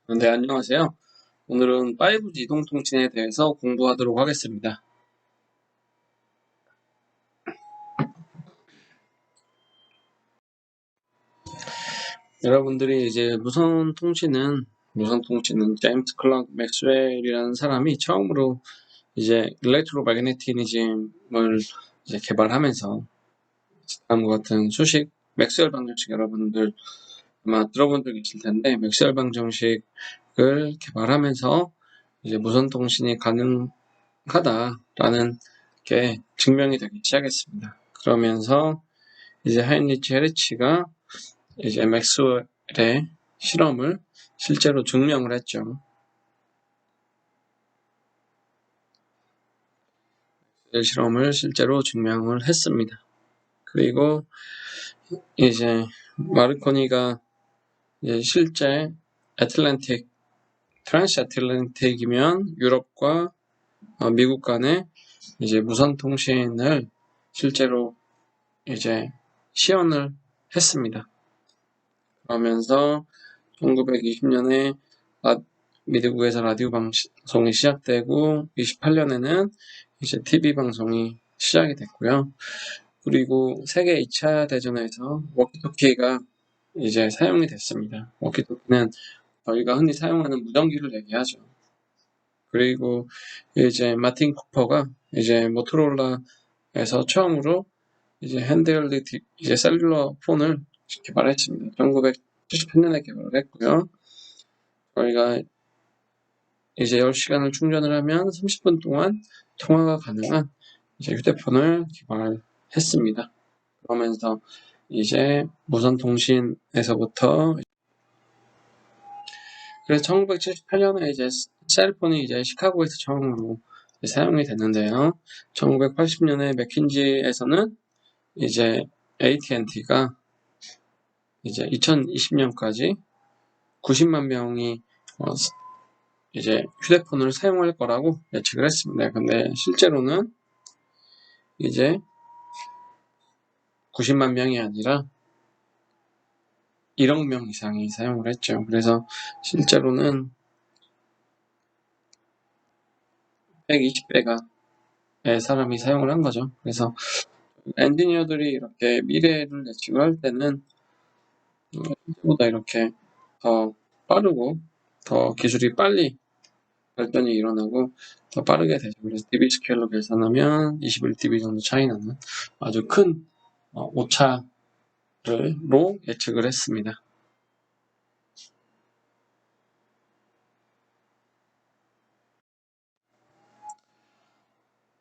네, 안녕하세요. 오늘은 5G 이동통신에 대해서 공부하도록 하겠습니다. 여러분들이 이제 무선통신은 제임스 클락 맥스웰이라는 사람이 처음으로 이제 일렉트로매그네티즘을 이제 개발하면서 다음과 같은 수식 맥스웰 방정식 여러분들 아마 들어본 적 있을 텐데 맥스웰 방정식을 개발하면서 이제 무선통신이 가능하다라는 게 증명이 되기 시작했습니다. 그러면서 이제 하인리치 헤르츠가 이제 맥스웰의 실험을 실제로 증명을 했죠. 실험을 실제로 증명을 했습니다. 그리고 이제 마르코니가 이제 실제 트랜스 애틀랜틱이면 유럽과 미국 간의 이제 무선 통신을 실제로 이제 시연을 했습니다. 그러면서 1920년에 미국에서 라디오 방송이 시작되고 28년에는 이제 TV 방송이 시작이 됐고요. 그리고 세계 2차 대전에서 워키토키가 이제 사용이 됐습니다. 워키토키는 저희가 흔히 사용하는 무전기를 얘기하죠. 그리고 이제 마틴 쿠퍼가 이제 모토로라에서 처음으로 이제 핸드헬드 이제 셀룰러 폰을 개발했습니다. 1978년에 개발을 했고요. 저희가 이제 10시간을 충전을 하면 30분 동안 통화가 가능한 이제 휴대폰을 개발했습니다. 그러면서 이제 무선 통신에서부터 그래서 1978년에 이제 셀폰이 이제 시카고에서 처음으로 사용이 됐는데요. 1980년에 맥킨지에서는 이제 AT&T가 이제 2020년까지 90만 명이 이제 휴대폰을 사용할 거라고 예측을 했습니다. 근데 실제로는 이제 90만 명이 아니라 1억 명 이상이 사용을 했죠. 그래서 실제로는 120배가 사람이 사용을 한 거죠. 그래서 엔지니어들이 이렇게 미래를 예측을 할 때는 보다 이렇게 더 빠르고 더 기술이 빨리 발전이 일어나고 더 빠르게 되죠. 그래서 dB 스케일로 계산하면 21dB 정도 차이 나는 아주 큰 오차로 예측을 했습니다.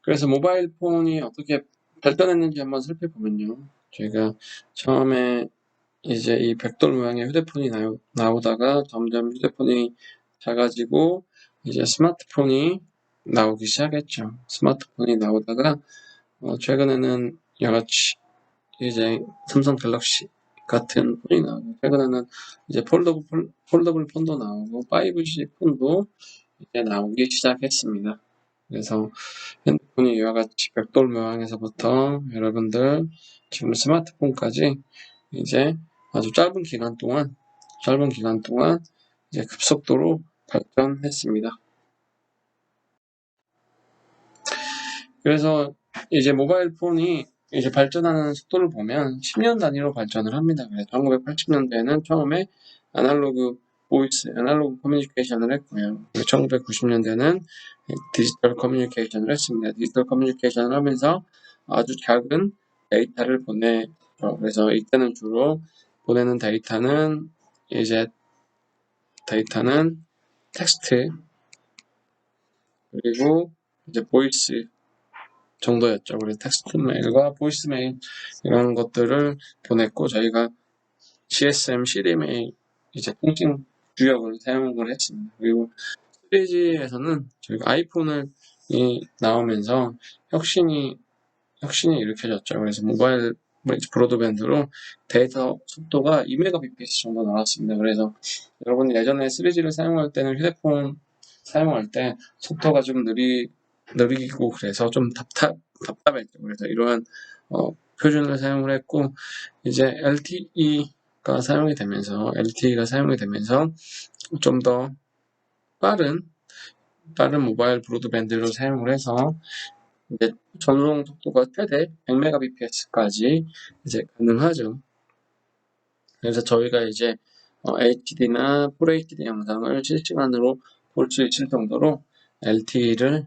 그래서 모바일 폰이 어떻게 발전했는지 한번 살펴보면요. 저희가 처음에 이제 이 벽돌 모양의 휴대폰이 나오다가 점점 휴대폰이 작아지고 이제 스마트폰이 나오기 시작했죠. 스마트폰이 나오다가 최근에는 여러가지 이제 삼성 갤럭시 같은 폰이 나오고 최근에는 이제 폴더블 폰도 나오고 5G 폰도 이제 나오기 시작했습니다. 그래서 핸드폰이 이와 같이 벽돌 모양에서부터 여러분들 지금 스마트폰까지 이제 아주 짧은 기간 동안 이제 급속도로 발전했습니다. 그래서 이제 모바일 폰이 이제 발전하는 속도를 보면 10년 단위로 발전을 합니다. 그래서 1980년대에는 처음에 아날로그 커뮤니케이션을 했고요. 1990년대는 디지털 커뮤니케이션을 했습니다. 디지털 커뮤니케이션을 하면서 아주 작은 데이터를 보내죠. 그래서 이때는 주로 보내는 데이터는 텍스트 그리고 이제 보이스 정도였죠. 그래서 텍스트 메일과 보이스 메일 이런 것들을 보냈고 저희가 GSM, CDMA 이제 통신 주역을 사용을 했습니다. 그리고 3G에서는 저희가 아이폰을 나오면서 혁신이 일으켜졌죠. 그래서 모바일 브로드밴드로 데이터 속도가 2Mbps 정도 나왔습니다. 그래서 여러분 예전에 3G를 사용할 때는 휴대폰 사용할 때 속도가 좀 느리고 그래서 좀 답답했죠. 그래서 이러한 표준을 사용을 했고 이제 LTE가 사용이 되면서 좀 더 빠른 모바일 브로드밴드를 사용을 해서 이제 전송 속도가 최대 100mbps까지 이제 가능하죠. 그래서 저희가 이제 HD나 FHD 영상을 실시간으로 볼 수 있을 정도로 LTE를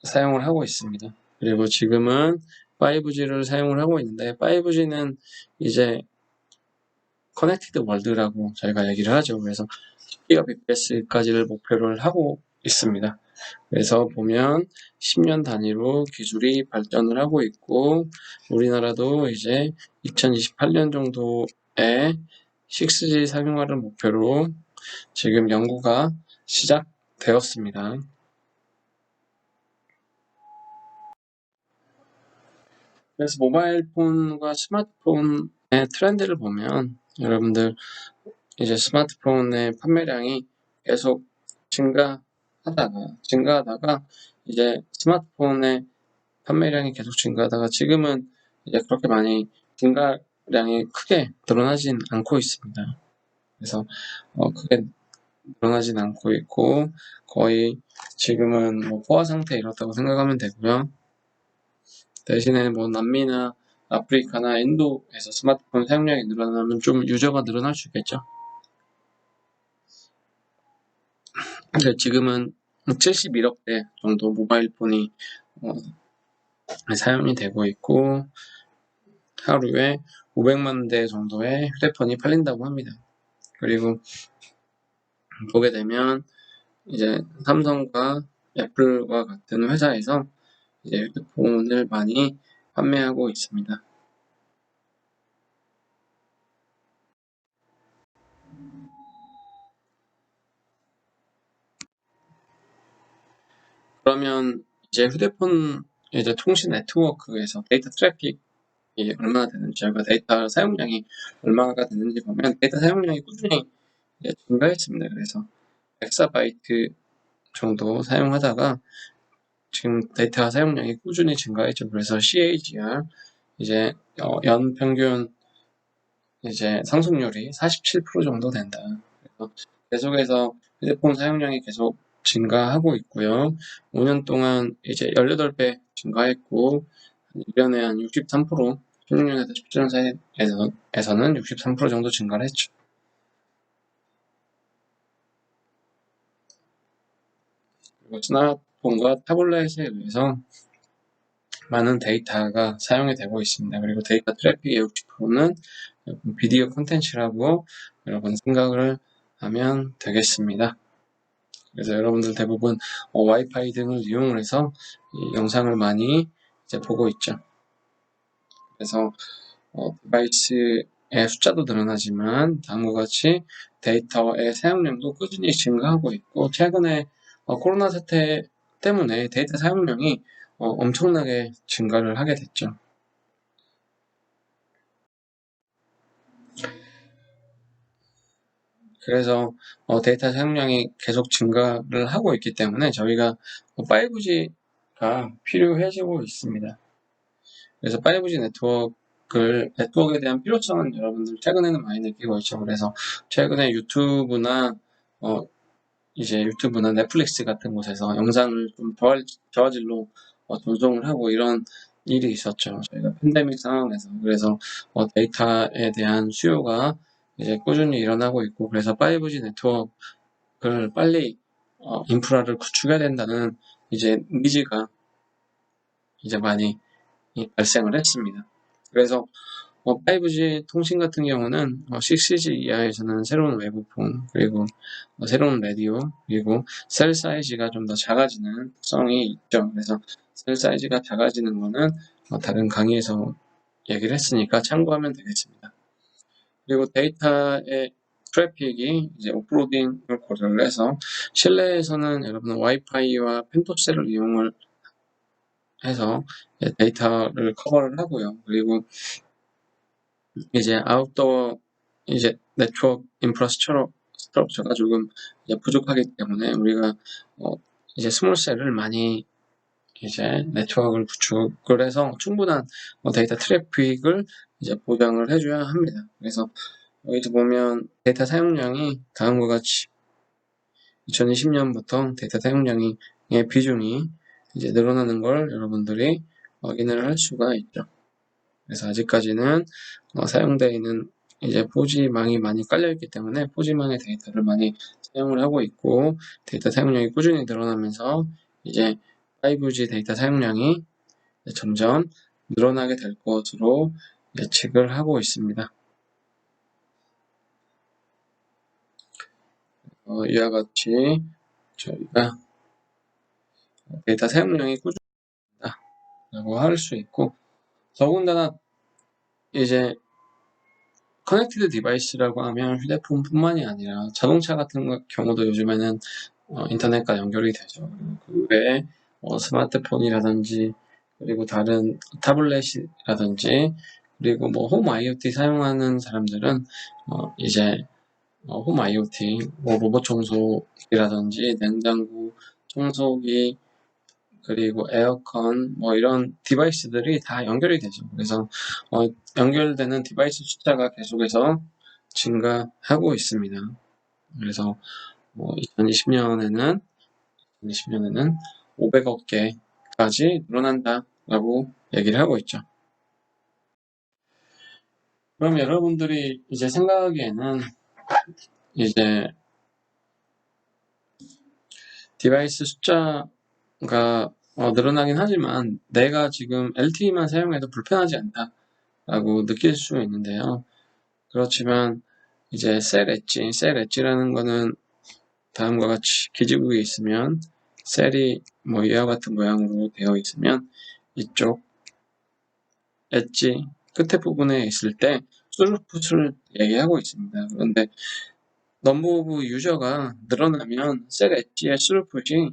사용을 하고 있습니다. 그리고 지금은 5G를 사용을 하고 있는데 5G는 이제 커넥티드 월드라고 저희가 얘기를 하죠. 그래서 10GBps까지를 목표를 하고 있습니다. 그래서 보면 10년 단위로 기술이 발전을 하고 있고 우리나라도 이제 2028년 정도에 6G 상용화를 목표로 지금 연구가 시작되었습니다. 그래서 모바일 폰과 스마트폰의 트렌드를 보면 여러분들 이제 스마트폰의 판매량이 계속 증가하다가 이제 스마트폰의 판매량이 계속 증가하다가 지금은 이제 그렇게 많이 증가량이 크게 늘어나진 않고 있습니다. 그래서 크게 늘어나진 않고 있고 거의 지금은 뭐 포화 상태 이렇다고 생각하면 되고요. 대신에 뭐 남미나 아프리카나 인도에서 스마트폰 사용량이 늘어나면 좀 유저가 늘어날 수 있겠죠. 근데 지금은 71억 대 정도 모바일 폰이 사용이 되고 있고 하루에 500만 대 정도의 휴대폰이 팔린다고 합니다. 그리고 보게 되면 이제 삼성과 애플과 같은 회사에서 이제 휴대폰을 많이 판매하고 있습니다. 그러면 이제 휴대폰 이제 통신 네트워크에서 데이터 트래픽이 얼마나 되는지, 저희가 데이터 사용량이 얼마가 되는지 보면 데이터 사용량이 꾸준히 증가했습니다. 그래서 100사바이트 정도 사용하다가 지금 데이터 사용량이 꾸준히 증가했죠. 그래서 CAGR 이제 연 평균 이제 상승률이 47% 정도 된다. 그래서 계속해서 휴대폰 사용량이 계속 증가하고 있고요. 5년 동안 이제 18배 증가했고 1년에 한 63%, 16년에서 17년 사이에서는 63% 정도 증가를 했죠. 그리고 스마트폰과 타블렛에 의해서 많은 데이터가 사용이 되고 있습니다. 그리고 데이터 트래픽의 60%는 비디오 콘텐츠라고 여러분 생각을 하면 되겠습니다. 그래서 여러분들 대부분 와이파이 등을 이용을 해서 이 영상을 많이 이제 보고 있죠. 그래서 디바이스의 숫자도 늘어나지만 다음과 같이 데이터의 사용량도 꾸준히 증가하고 있고 최근에 코로나 사태 때문에 데이터 사용량이 엄청나게 증가를 하게 됐죠. 그래서 데이터 사용량이 계속 증가를 하고 있기 때문에 저희가 5G가 필요해지고 있습니다. 그래서 5G 네트워크에 대한 필요성은 여러분들 최근에는 많이 느끼고 있죠. 그래서 최근에 유튜브나 넷플릭스 같은 곳에서 영상을 좀 저화질로 전송을 하고 이런 일이 있었죠. 저희가 팬데믹 상황에서. 그래서 데이터에 대한 수요가 이제 꾸준히 일어나고 있고 그래서 5G 네트워크를 빨리 인프라를 구축해야 된다는 이제 니즈가 이제 많이 발생을 했습니다. 그래서 5G 통신 같은 경우는 6G 이하에서는 새로운 외부폰 그리고 새로운 라디오 그리고 셀 사이즈가 좀 더 작아지는 특성이 있죠. 그래서 셀 사이즈가 작아지는 거는 다른 강의에서 얘기를 했으니까 참고하면 되겠습니다. 그리고 데이터의 트래픽이 이제 오프로딩을 고려를 해서 실내에서는 여러분은 와이파이와 펜토셀을 이용을 해서 데이터를 커버를 하고요. 그리고 이제 아웃도어 이제 네트워크 인프라스트럭처가 조금 이제 부족하기 때문에 우리가 이제 스몰셀을 많이 이제 네트워크를 구축을 해서 충분한 데이터 트래픽을 이제 보장을 해줘야 합니다. 그래서 여기서 보면 데이터 사용량이 다음과 같이 2020년부터 데이터 사용량의 비중이 이제 늘어나는 걸 여러분들이 확인을 할 수가 있죠. 그래서 아직까지는 사용되어 있는 이제 4G망이 많이 깔려있기 때문에 4G망의 데이터를 많이 사용을 하고 있고, 데이터 사용량이 꾸준히 늘어나면서 이제 5G 데이터 사용량이 점점 늘어나게 될 것으로 예측을 하고 있습니다. 이와 같이 저희가 데이터 사용량이 꾸준하다라고 할 수 있고, 더군다나 이제 커넥티드 디바이스라고 하면 휴대폰뿐만이 아니라 자동차 같은 경우도 요즘에는 인터넷과 연결이 되죠. 그 외에 스마트폰이라든지, 그리고 다른 타블렛이라든지, 그리고 홈 IoT 사용하는 사람들은 이제 홈 IoT, 로봇 청소기라든지 냉장고 청소기, 그리고 에어컨, 이런 디바이스들이 다 연결이 되죠. 그래서 연결되는 디바이스 숫자가 계속해서 증가하고 있습니다. 그래서 2020년에는 500억 개까지 늘어난다라고 얘기를 하고 있죠. 그럼 여러분들이 이제 생각하기에는 이제 디바이스 숫자가 늘어나긴 하지만 내가 지금 LTE만 사용해도 불편하지 않다라고 느낄 수 있는데요. 그렇지만 이제 셀 엣지라는 거는 다음과 같이 기지국이 있으면 셀이 이와 같은 모양으로 되어 있으면 이쪽 엣지 끝에 부분에 있을 때 스루풋을 얘기하고 있습니다. 그런데 넘버 오브 유저가 늘어나면 셀 엣지의 스루풋이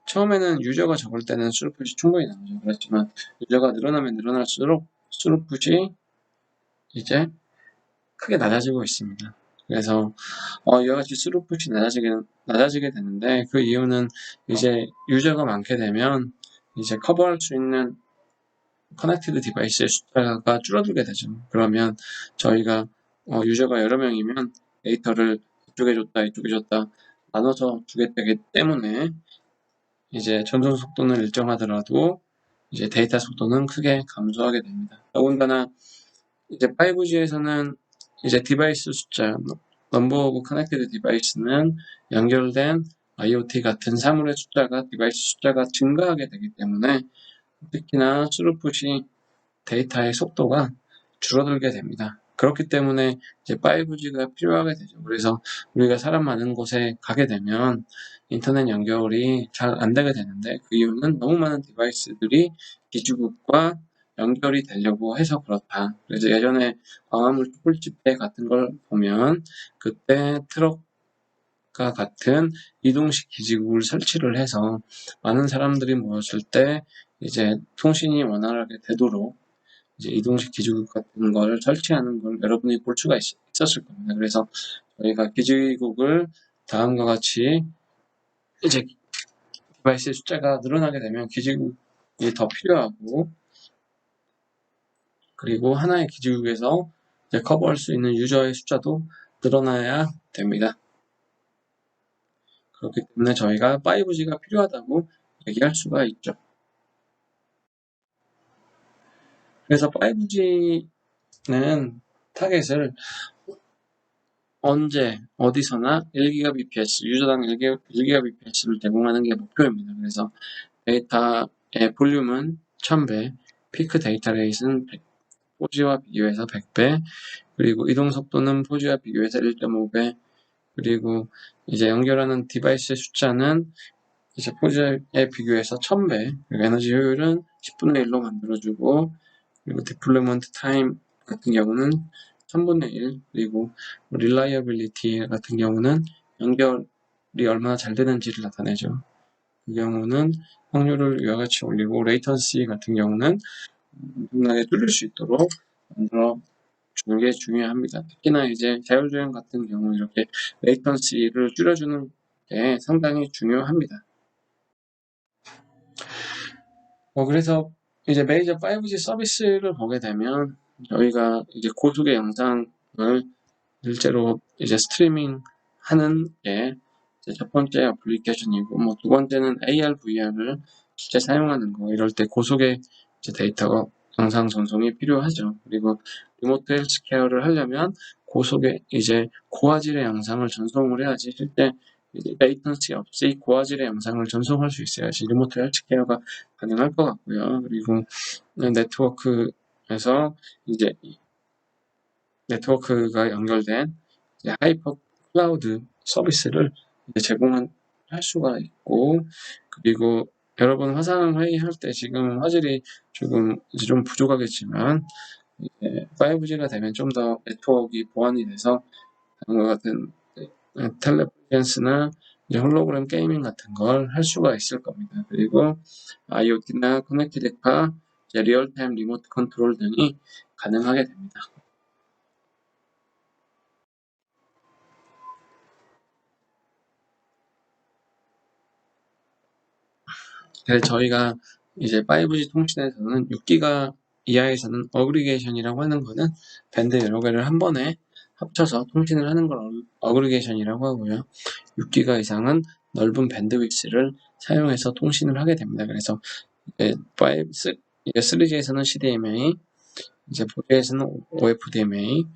처음에는 유저가 적을 때는 스루풋이 충분히 나오죠. 그렇지만 유저가 늘어나면 늘어날수록 스루풋이 이제 크게 낮아지고 있습니다. 그래서 이와 같이 스루풋이 낮아지게 되는데, 그 이유는 이제 유저가 많게 되면 이제 커버할 수 있는 커넥티드 디바이스의 숫자가 줄어들게 되죠. 그러면 저희가 유저가 여러 명이면 데이터를 이쪽에 줬다 나눠서 주게 되기 때문에 이제 전송 속도는 일정하더라도 이제 데이터 속도는 크게 감소하게 됩니다. 더군다나 이제 5G에서는 이제 디바이스 숫자, 넘버 오브 커넥티드 디바이스는 연결된 IoT 같은 사물의 숫자가, 디바이스 숫자가 증가하게 되기 때문에 특히나 스루풋이 데이터의 속도가 줄어들게 됩니다. 그렇기 때문에 이제 5G가 필요하게 되죠. 그래서 우리가 사람 많은 곳에 가게 되면 인터넷 연결이 잘 안 되게 되는데, 그 이유는 너무 많은 디바이스들이 기지국과 연결이 되려고 해서 그렇다. 그래서 예전에 광화문 촛불집회 같은 걸 보면 그때 트럭과 같은 이동식 기지국을 설치를 해서 많은 사람들이 모였을 때 이제 통신이 원활하게 되도록 이제 이동식 기지국 같은 걸 설치하는 걸 여러분이 볼 수가 있었을 겁니다. 그래서 저희가 기지국을 다음과 같이 이제 디바이스의 숫자가 늘어나게 되면 기지국이 더 필요하고, 그리고 하나의 기지국에서 이제 커버할 수 있는 유저의 숫자도 늘어나야 됩니다. 그렇기 때문에 저희가 5G가 필요하다고 얘기할 수가 있죠. 그래서 5G는 타겟을 언제 어디서나 1GBps, 유저당 1GBps를 제공하는 게 목표입니다. 그래서 데이터의 볼륨은 1000배, 피크 데이터 레이스는 4G와 비교해서 100배, 그리고 이동 속도는 4G와 비교해서 1.5배, 그리고 이제 연결하는 디바이스의 숫자는 이제 4G에 비교해서 1000배, 그리고 에너지 효율은 10분의 1로 만들어주고, 그리고 디플로이먼트 타임 같은 경우는 1000분의 1, 그리고 릴라이어빌리티 같은 경우는 연결이 얼마나 잘 되는지를 나타내죠. 그 경우는 확률을 이와 같이 올리고, 레이턴시 같은 경우는 엄청나게 줄일 수 있도록 만들어 주는 게 중요합니다. 특히나 이제 자율주행 같은 경우 이렇게 레이턴시를 줄여주는 게 상당히 중요합니다. 그래서 이제 메이저 5G 서비스를 보게 되면 저희가 이제 고속의 영상을 실제로 이제 스트리밍 하는 게 첫 번째 어플리케이션이고, 뭐 두 번째는 AR, VR을 실제 사용하는 거. 이럴 때 고속의 이제 데이터가 영상 전송이 필요하죠. 그리고 리모트 헬스케어를 하려면 고속의 이제 고화질의 영상을 전송을 해야지 실제 레이턴시 없이 고화질의 영상을 전송할 수 있어야지 리모트 헬스케어가 가능할 것 같고요. 그리고 네트워크에서 이제 네트워크가 연결된 이제 하이퍼 클라우드 서비스를 이제 제공할 수가 있고, 그리고 여러분 화상 회의할 때 지금 화질이 조금 이제 좀 부족하겠지만 5G가 되면 좀 더 네트워크 보완이 돼서 다음과 같은 텔레프리젠스나 홀로그램 게이밍 같은 걸 할 수가 있을 겁니다. 그리고 IoT나 커넥티드 카, 리얼타임 리모트 컨트롤 등이 가능하게 됩니다. 그래서 저희가 이제 5G 통신에서는 6기가 이하에서는 어그리게이션이라고 하는 거는 밴드 여러 개를 한 번에 합쳐서 통신을 하는 걸 어그리게이션이라고 하고요. 6기가 이상은 넓은 밴드위스를 사용해서 통신을 하게 됩니다. 그래서 3G에서는 CDMA, 이제 4G에서는 OFDMA,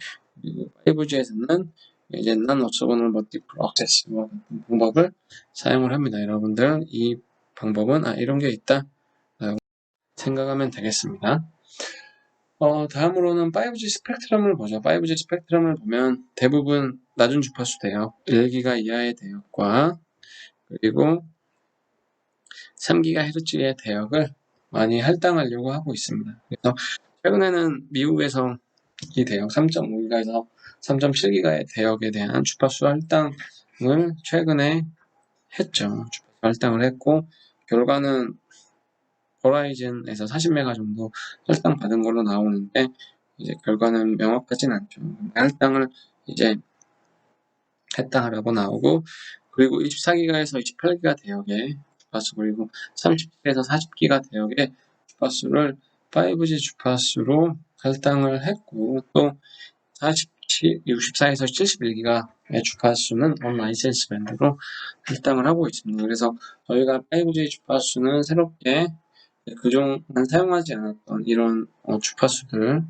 그리고 5G에서는 이제 non-orthogonal multiple access 방법을 사용을 합니다. 여러분들 이 방법은 이런 게 있다 라고 생각하면 되겠습니다. 다음으로는 5G 스펙트럼을 보죠. 5G 스펙트럼을 보면 대부분 낮은 주파수 대역, 1기가 이하의 대역과 그리고 3GHz의 대역을 많이 할당하려고 하고 있습니다. 그래서 최근에는 미국에서 이 대역 3.5기가에서 3.7기가의 대역에 대한 주파수 할당을 최근에 했죠. 주파수 할당을 했고 결과는 버라이즌에서 40메가 정도 할당받은 걸로 나오는데 이제 결과는 명확하진 않죠. 할당을 이제 했다라고 나오고 그리고 24기가에서 28기가 대역의 주파수 그리고 37에서 40기가 대역의 주파수를 5G 주파수로 할당을 했고 또 64에서 71기가의 주파수는 언라이센스 밴드로 할당을 하고 있습니다. 그래서 저희가 5G 주파수는 새롭게 그동안 사용하지 않았던 이런 주파수들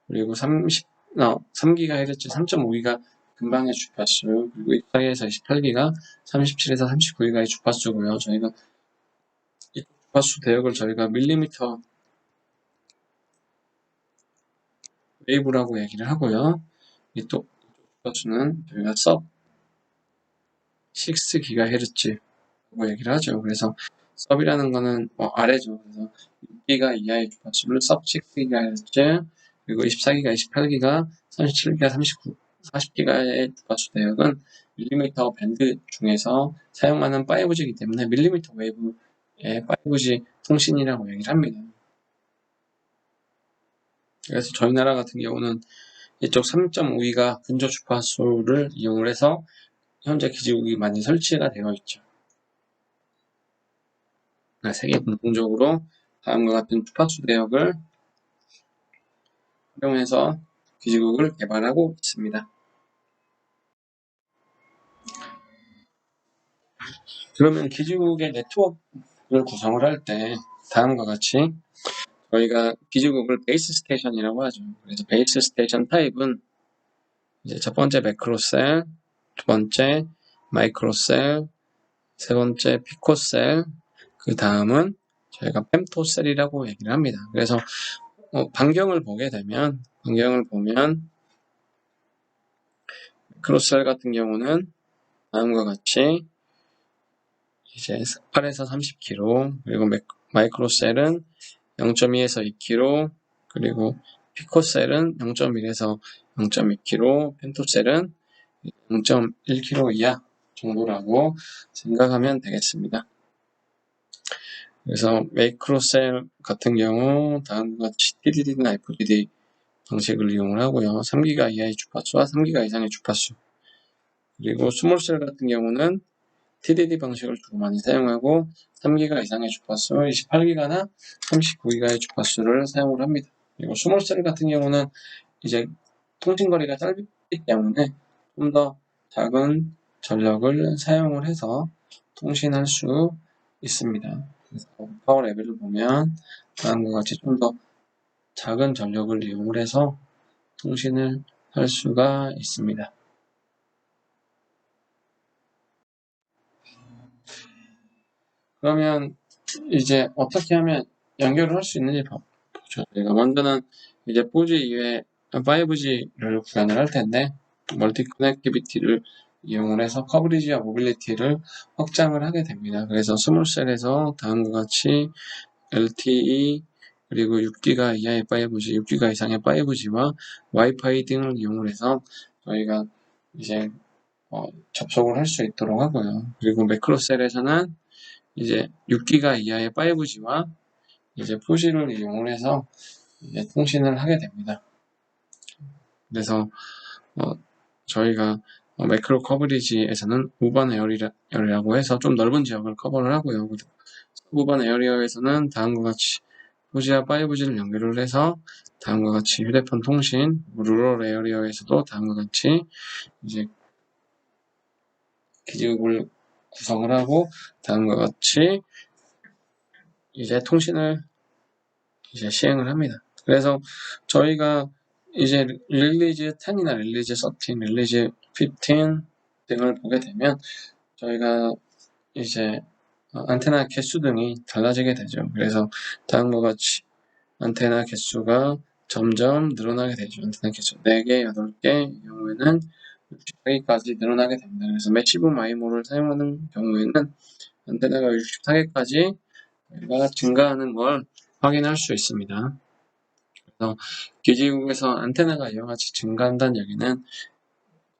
그리고 3GHz, 3.5기가 근방의 주파수 그리고 24에서 28기가, 37에서 39기가의 주파수고요. 저희가 이 주파수 대역을 저희가 밀리미터 웨이브라고 얘기를 하고요. 이 또 주파수는 저희가 sub 6GHz라고 얘기를 하죠. 그래서 sub이라는 거는 아래죠. 그래서 6기가 이하의 주파수를 sub 6GHz 그리고 24기가, 28기가, 37기가, 39, 40기가의 주파수 대역은 밀리미터 밴드 중에서 사용하는 5G이기 때문에 밀리미터 웨이브의 5G 통신이라고 얘기를 합니다. 그래서 저희 나라 같은 경우는 이쪽 3.5기가 근저 주파수를 이용을 해서 현재 기지국이 많이 설치가 되어 있죠. 세계 공통적으로 다음과 같은 주파수 대역을 활용해서 기지국을 개발하고 있습니다. 그러면 기지국의 네트워크를 구성을 할 때 다음과 같이 저희가 기지국을 베이스 스테이션이라고 하죠. 그래서 베이스 스테이션 타입은 이제 첫 번째 매크로셀, 두 번째 마이크로셀, 세 번째 피코셀, 그 다음은 저희가 fem토셀이라고 얘기를 합니다. 그래서 반경을 보게 되면 매크로셀 같은 경우는 다음과 같이 이제 8에서 30km 그리고 마이크로셀은 0.2에서 2km 그리고 피코셀은 0.1에서 0.2km 펜토셀은 0.1km 이하 정도라고 생각하면 되겠습니다. 그래서 매크로셀 같은 경우 다음과 같이 TDD나 FDD 방식을 이용을 하고요. 3기가 이하의 주파수와 3기가 이상의 주파수 그리고 스몰셀 같은 경우는 TDD 방식을 주로 많이 사용하고 3기가 이상의 주파수, 28기가나 39기가의 주파수를 사용을 합니다. 그리고 스몰셀 같은 경우는 이제 통신거리가 짧기 때문에 좀 더 작은 전력을 사용을 해서 통신할 수 있습니다. 그래서 파워 레벨을 보면 다음과 같이 좀 더 작은 전력을 이용을 해서 통신을 할 수가 있습니다. 그러면 이제 어떻게 하면 연결을 할 수 있는지 보죠. 저희가 먼저는 이제 4G 이외에 5G를 구현을 할 텐데 멀티 커넥티비티를 이용을 해서 커버리지와 모빌리티를 확장을 하게 됩니다. 그래서 스몰셀에서 다음과 같이 LTE 그리고 6기가 이하의 5G, 6기가 이상의 5G와 와이파이 등을 이용을 해서 저희가 이제 접속을 할 수 있도록 하고요. 그리고 매크로셀에서는 이제 6기가 이하의 5G와 이제 4G를 이용을 해서 이제 통신을 하게 됩니다. 그래서 저희가 매크로 커버리지에서는 우반 에어리어라고 해서 좀 넓은 지역을 커버를 하고요. 우반 에어리어에서는 다음과 같이 4G와 5G를 연결을 해서 다음과 같이 휴대폰 통신, 루럴 에어리어에서도 다음과 같이 이제 기지국을 구성을 하고 다음과 같이 이제 통신을 이제 시행을 합니다. 그래서 저희가 이제 릴리즈 10이나 릴리즈 13, 릴리즈 15 등을 보게 되면 저희가 이제 안테나 개수 등이 달라지게 되죠. 그래서 다음과 같이 안테나 개수가 점점 늘어나게 되죠. 안테나 개수 4개, 8개의 경우에는 64개까지 늘어나게 됩니다. 그래서 매시브 마이모를 사용하는 경우에는 안테나가 64개까지 증가하는 걸 확인할 수 있습니다. 그래서 기지국에서 안테나가 이와 같이 증가한다는 얘기는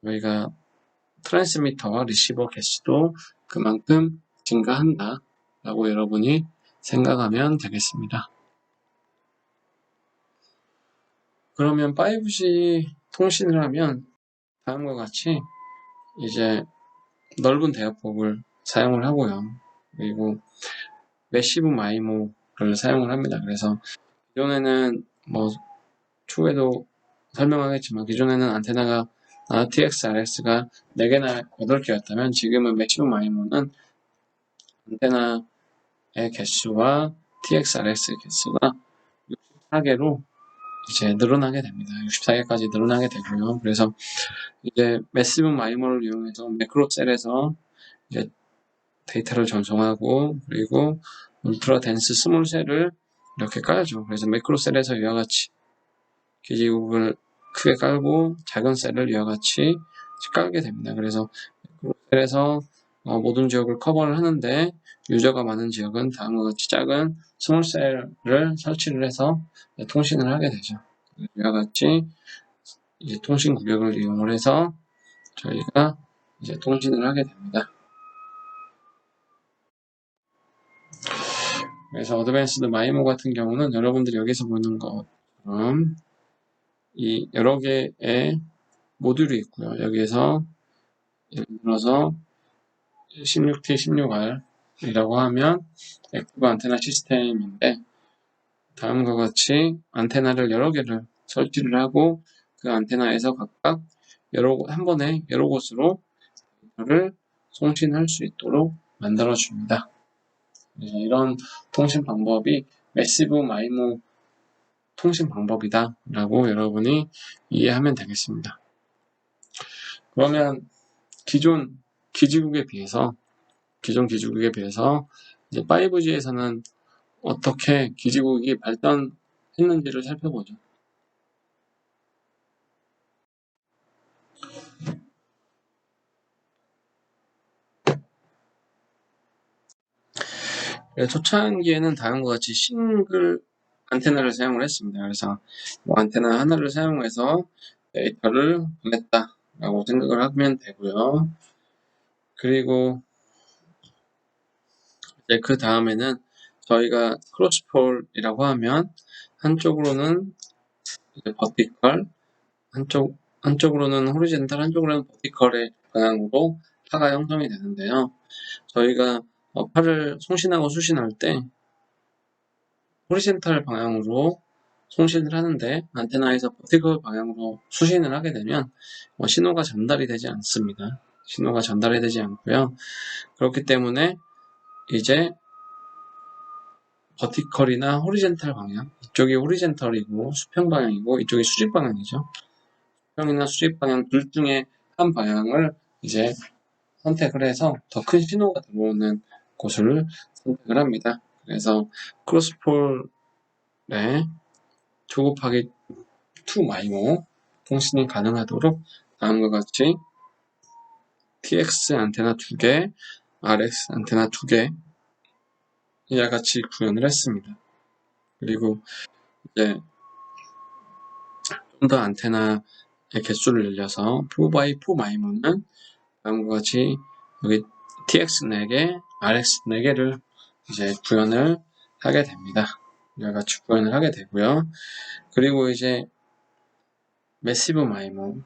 저희가 트랜스미터와 리시버 개수도 그만큼 증가한다 라고 여러분이 생각하면 되겠습니다. 그러면 5G 통신을 하면 다음과 같이 이제 넓은 대역폭을 사용을 하고요. 그리고 매시브 마이모를 사용을 합니다. 그래서 기존에는 추후에도 설명하겠지만 기존에는 안테나가 TX, RX가 4개나 8개였다면 지금은 매시브 마이모는 안테나의 개수와 TX, RX 개수가 64개로 이제 늘어나게 됩니다. 64개까지 늘어나게 되고요. 그래서 이제 매시브 마이모를 이용해서 매크로셀에서 이제 데이터를 전송하고 그리고 울트라 덴스 스몰 셀을 이렇게 깔죠. 그래서 매크로셀에서 이와 같이 기지국을 크게 깔고 작은 셀을 이와 같이 깔게 됩니다. 그래서 매크로셀에서 모든 지역을 커버를 하는데 유저가 많은 지역은 다음과 같이 작은 스몰 셀을 설치를 해서 통신을 하게 되죠. 이와 같이 이제 통신 구역을 이용을 해서 저희가 이제 통신을 하게 됩니다. 그래서 어드밴스드 마이모 같은 경우는 여러분들이 여기서 보는 것처럼 이 여러 개의 모듈이 있고요. 여기에서 예를 들어서 16T, 16R이라고 하면 액티브 안테나 시스템인데 다음과 같이 안테나를 여러 개를 설치를 하고 그 안테나에서 각각 한 번에 여러 곳으로 데이터를 송신할 수 있도록 만들어줍니다. 이런 통신 방법이 매시브 마이모 통신 방법이다 라고 여러분이 이해하면 되겠습니다. 그러면 기존 기지국에 비해서 이제 5G에서는 어떻게 기지국이 발전했는지를 살펴보죠. 초창기에는 다음과 같이 싱글 안테나를 사용을 했습니다. 그래서 안테나 하나를 사용해서 데이터를 보냈다 라고 생각을 하면 되고요. 그리고 이제 그 다음에는 저희가 크로스폴이라고 하면 한쪽으로는 이제 버티컬, 한쪽으로는 호리젠탈, 한쪽으로는 버티컬의 방향으로 파가 형성이 되는데요. 저희가 파를 송신하고 수신할 때 호리젠탈 방향으로 송신을 하는데 안테나에서 버티컬 방향으로 수신을 하게 되면 신호가 전달이 되지 않습니다. 신호가 전달이 되지 않고요. 그렇기 때문에 이제 버티컬이나 호리젠탈 방향, 이쪽이 호리젠탈이고 수평 방향이고 이쪽이 수직 방향이죠. 수평이나 수직 방향 둘 중에 한 방향을 이제 선택을 해서 더 큰 신호가 들어오는 곳을 선택을 합니다. 그래서 크로스폴에 2 곱하기 2 마이모 통신이 가능하도록 다음과 같이 TX 안테나 2개, RX 안테나 2개 이와 같이 구현을 했습니다. 그리고 이제 좀 더 안테나의 개수를 늘려서 4x4 마이모는 다음과 같이 여기 TX 4개, RX 4개를 이제 구현을 하게 됩니다. 이와 같이 구현을 하게 되고요. 그리고 이제 매시브 마이모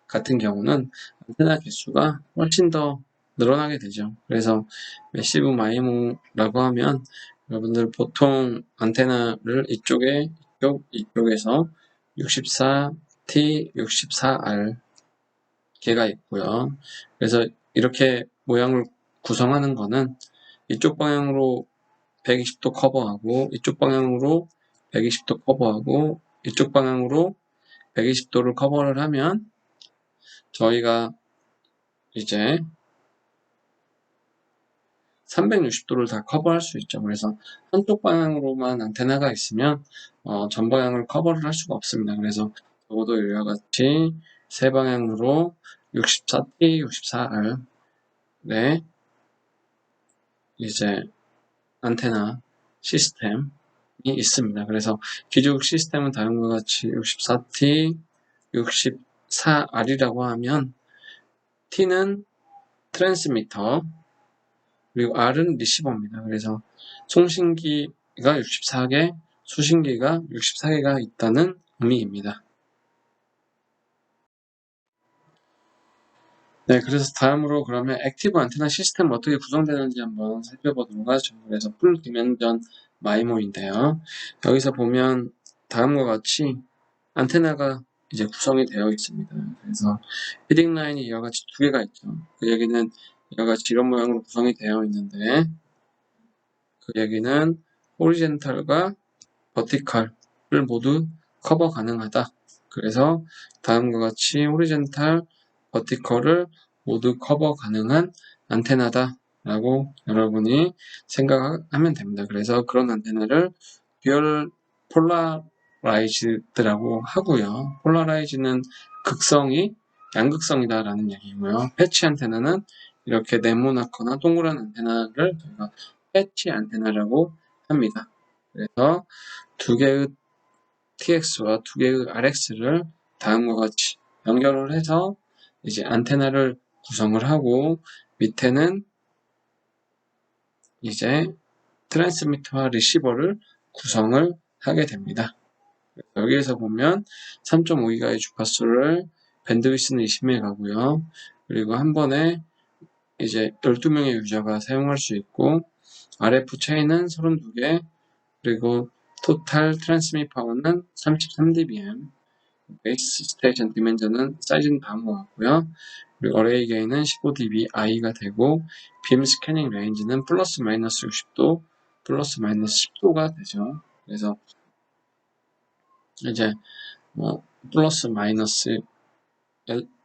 같은 경우는 안테나 개수가 훨씬 더 늘어나게 되죠. 그래서 매시브 마이모라고 하면 여러분들 보통 안테나를 이쪽에서 64T, 64R 개가 있고요. 그래서 이렇게 모양을 구성하는 거는 이쪽 방향으로 120도 커버하고 이쪽 방향으로 120도 커버하고 이쪽 방향으로 120도를 커버를 하면 저희가 이제 360도를 다 커버할 수 있죠. 그래서 한쪽 방향으로만 안테나가 있으면 전 방향을 커버를 할 수가 없습니다. 그래서 적어도 이와 같이 세 방향으로 64T, 64R 네 이제 안테나 시스템이 있습니다. 그래서 기존 시스템은 다음과 같이 64T, 64R이라고 하면 T는 트랜스미터 그리고 R은 리시버입니다. 그래서 송신기가 64개, 수신기가 64개가 있다는 의미입니다. 네, 그래서 다음으로 그러면 액티브 안테나 시스템 어떻게 구성되는지 한번 살펴보도록 하죠. 그래서 풀 디멘전 마이모인데요. 여기서 보면 다음과 같이 안테나가 이제 구성이 되어 있습니다. 그래서 피딩 라인이 이와 같이 2개가 있죠. 그 얘기는 이와 같이 이런 모양으로 구성이 되어 있는데 그 얘기는 호리젠탈과 버티컬을 모두 커버 가능하다. 그래서 다음과 같이 호리젠탈, 버티컬을 모두 커버 가능한 안테나다 라고 여러분이 생각하면 됩니다. 그래서 그런 안테나를 듀얼 폴라라이즈드라고 하고요. 폴라라이즈는 극성이 양극성이다 라는 얘기고요. 패치 안테나는 이렇게 네모나거나 동그란 안테나를 저희가 패치 안테나라고 합니다. 그래서 2개의 TX와 2개의 RX를 다음과 같이 연결을 해서 이제 안테나를 구성을 하고 밑에는 이제 트랜스미터와 리시버를 구성을 하게 됩니다. 여기에서 보면 3.5GHz 주파수를 밴드위스는 20메가고요. 그리고 한 번에 이제 12명의 유저가 사용할 수 있고 RF 체인은 32개 그리고 토탈 트랜스밋 파워는 33dBm 베이스 스테이션 디멘전은 사이즈는 다음과 같고요. 그리고 어레이 게인은 15dBi가 되고 빔 스캐닝 레인지는 플러스 마이너스 60도 플러스 마이너스 10도가 되죠. 그래서 이제 플러스 마이너스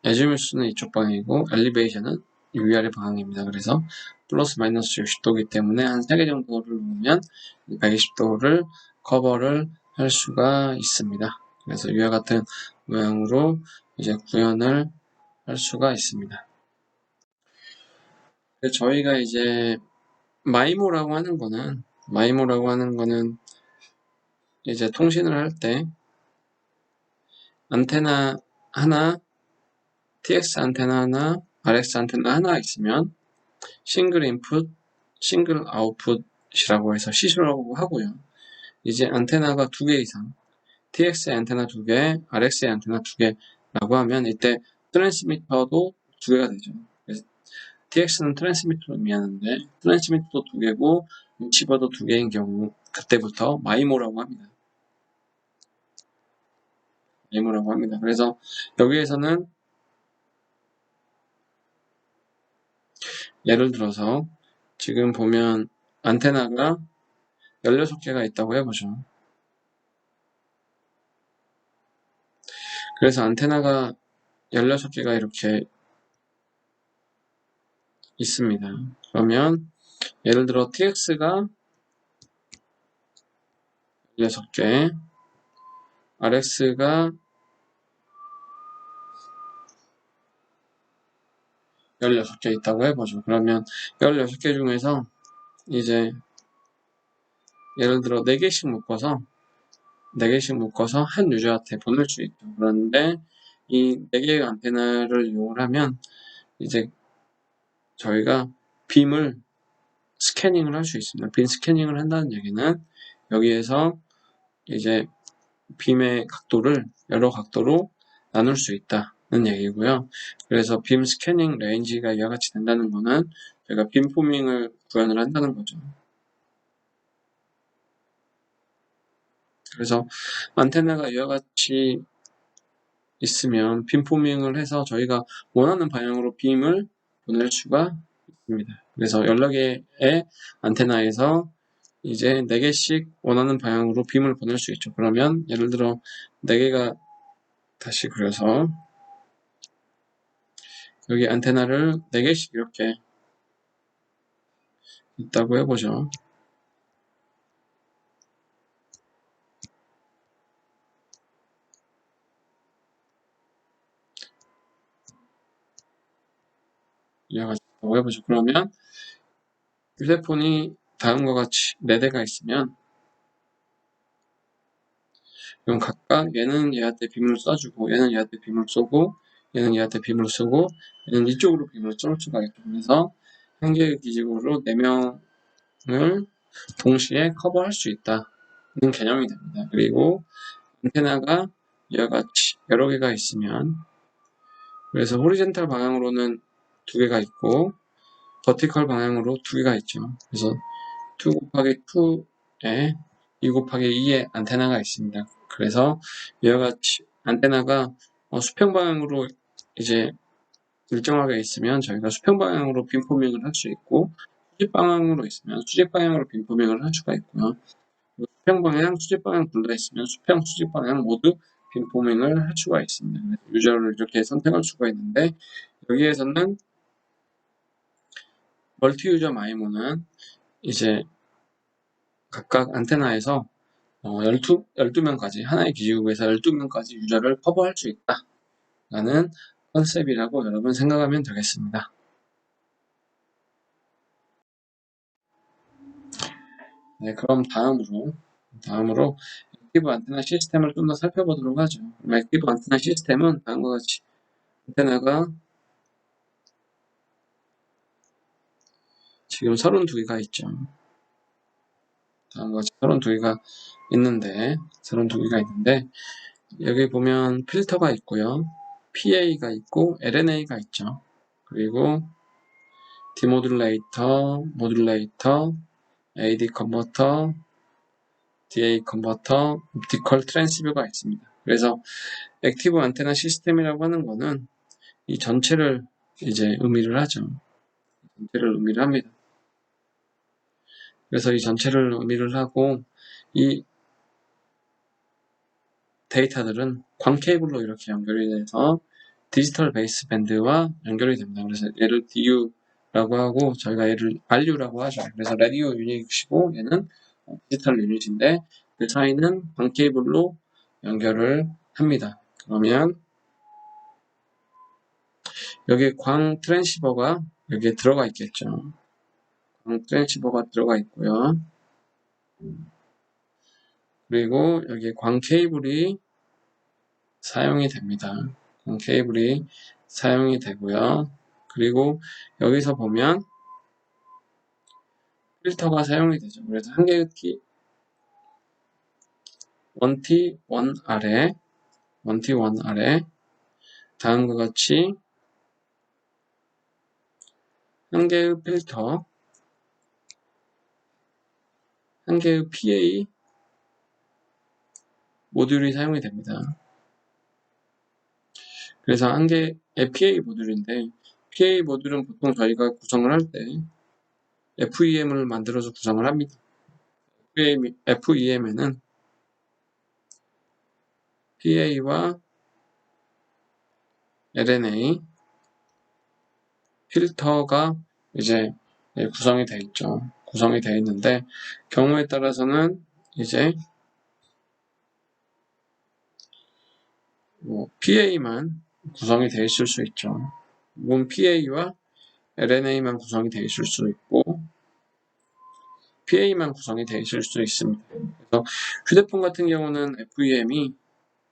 에즈뮤스는 이쪽 방향이고 엘리베이션은 위아래 방향입니다. 그래서 플러스 마이너스 60도이기 때문에 한 3개 정도를 놓으면 120도를 커버를 할 수가 있습니다. 그래서 이와 같은 모양으로 이제 구현을 할 수가 있습니다. 저희가 이제 마이모라고 하는 거는 이제 통신을 할 때 안테나 하나 TX 안테나 하나, RX 안테나 하나 있으면 싱글 인풋, 싱글 아웃풋이라고 해서 시시라고 하고요. 이제 안테나가 2개 이상, TX의 안테나 2개, RX의 안테나 2개라고 하면 이때 트랜스미터도 2개가 되죠. 그래서 TX는 트랜스미터로 의미하는데 트랜스미터도 2개고 리시버도 2개인 경우 그때부터 마이모라고 합니다. 네이머라고 합니다. 그래서 여기에서는 예를 들어서 지금 보면 안테나가 16개가 있다고 해보죠. 그래서 안테나가 16개가 이렇게 있습니다. 그러면 예를 들어 TX가 16개, RX가 16개 있다고 해보죠. 그러면 16개 중에서 이제 예를 들어 4개씩 묶어서 한 유저한테 보낼 수 있죠. 그런데 이 4개의 안테나를 이용을 하면 이제 저희가 빔을 스캐닝을 할 수 있습니다. 빔 스캐닝을 한다는 얘기는 여기에서 이제 빔의 각도를 여러 각도로 나눌 수 있다는 얘기고요. 그래서 빔 스캐닝 레인지가 이와 같이 된다는 거는 저희가 빔 포밍을 구현을 한다는 거죠. 그래서 안테나가 이와 같이 있으면 빔 포밍을 해서 저희가 원하는 방향으로 빔을 보낼 수가 있습니다. 그래서 여러 개의 안테나에서 이제 4개씩 원하는 방향으로 빔을 보낼 수 있죠. 그러면 예를 들어 4개가 다시 그려서 여기 안테나를 4개씩 이렇게 있다고 해보죠. 이와 같이 있다고 해보죠. 그러면 휴대폰이 다음과 같이 4대가 있으면 그럼 각각 얘는 얘한테 빔을 쏴주고 얘는 얘한테 빔을 쏘고 얘는 얘한테 빔을 쏘고 얘는 이쪽으로 빔을 쏠 수가 있죠. 그래서 한 개의 기지국으로 4명을 동시에 커버할 수 있다는 개념이 됩니다. 그리고 안테나가 이와 같이 여러 개가 있으면 그래서 호리젠탈 방향으로는 2개가 있고 버티컬 방향으로 2개가 있죠. 그래서 2 곱하기 2에 2 곱하기 2의 안테나가 있습니다. 그래서 이와 같이 안테나가 수평 방향으로 이제 일정하게 있으면 저희가 수평 방향으로 빔 포밍을 할 수 있고 수직 방향으로 있으면 수직 방향으로 빔 포밍을 할 수가 있고요. 수평 방향, 수직 방향 둘 다 있으면 수평, 수직 방향 모두 빔 포밍을 할 수가 있습니다. 유저를 이렇게 선택할 수가 있는데 여기에서는 멀티 유저 마이모는 이제 각각 안테나에서 12명까지 하나의 기지국에서 12명까지 유저를 커버할 수 있다라는 컨셉이라고 여러분 생각하면 되겠습니다. 네, 그럼 다음으로 액티브 안테나 시스템을 좀 더 살펴보도록 하죠. 액티브 안테나 시스템은 다음과 같이 안테나가 지금 32개가 있죠. 다음과 같이 32개가 있는데 여기 보면 필터가 있고요. PA가 있고 LNA가 있죠. 그리고 디모듈레이터, 모듈레이터, AD 컨버터, DA 컨버터, 옵티컬 트랜시버가 있습니다. 그래서 액티브 안테나 시스템이라고 하는 거는 이 전체를 이제 의미를 하죠. 전체를 의미를 합니다. 그래서 이 전체를 의미를 하고 이 데이터들은 광 케이블로 이렇게 연결이 돼서 디지털 베이스 밴드와 연결이 됩니다. 그래서 얘를 DU라고 하고 저희가 얘를 RU라고 하죠. 그래서 라디오 유닛이고 얘는 디지털 유닛인데 그 사이는 광 케이블로 연결을 합니다. 그러면 여기에 광 트랜시버가 여기에 들어가 있겠죠. 광 트랜시버가 들어가 있고요. 그리고 여기에 광 케이블이 사용이 됩니다. 광 케이블이 사용이 되고요. 그리고 여기서 보면 필터가 사용이 되죠. 그래서 한 개의 키 1T 1 아래 다음과 같이 한 개의 필터, 한 개의 PA 모듈이 사용이 됩니다. 그래서 한 개의 PA 모듈인데, PA 모듈은 보통 저희가 구성을 할 때 FEM을 만들어서 구성을 합니다. FEM에는 PA와 LNA 필터가 이제 구성이 되어 있죠. 구성이 되어 있는데, 경우에 따라서는 이제 PA만 구성이 되어 있을 수 있죠. 물론 PA와 LNA만 구성이 되어 있을 수 있고, PA만 구성이 되어 있을 수 있습니다. 그래서 휴대폰 같은 경우는